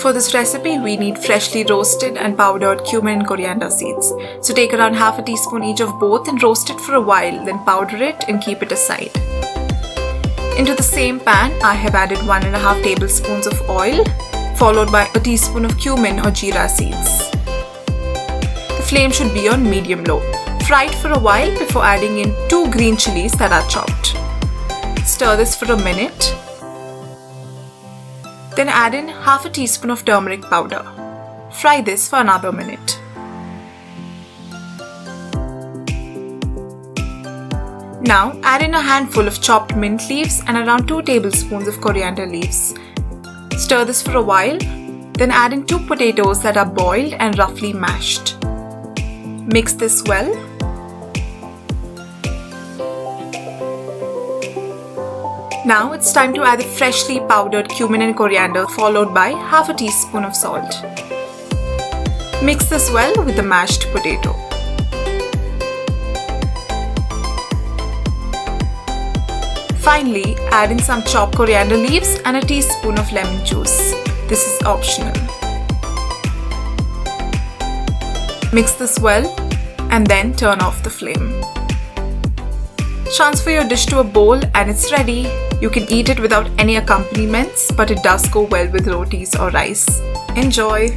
For this recipe, we need freshly roasted and powdered cumin and coriander seeds. So take around half a teaspoon each of both and roast it for a while, then powder it and keep it aside. Into the same pan, I have added 1.5 tablespoons of oil, followed by a teaspoon of cumin or jeera seeds. The flame should be on medium-low. Fry it for a while before adding in 2 green chillis that are chopped. Stir this for a minute. Then add in half a teaspoon of turmeric powder. Fry this for another minute. Now add in a handful of chopped mint leaves and around 2 tablespoons of coriander leaves. Stir this for a while, then add in 2 potatoes that are boiled and roughly mashed. Mix this well. Now it's time to add the freshly powdered cumin and coriander, followed by half a teaspoon of salt. Mix this well with the mashed potato. Finally, add in some chopped coriander leaves and a teaspoon of lemon juice. This is optional. Mix this well and then turn off the flame. Transfer your dish to a bowl and it's ready. You can eat it without any accompaniments, but it does go well with rotis or rice. Enjoy!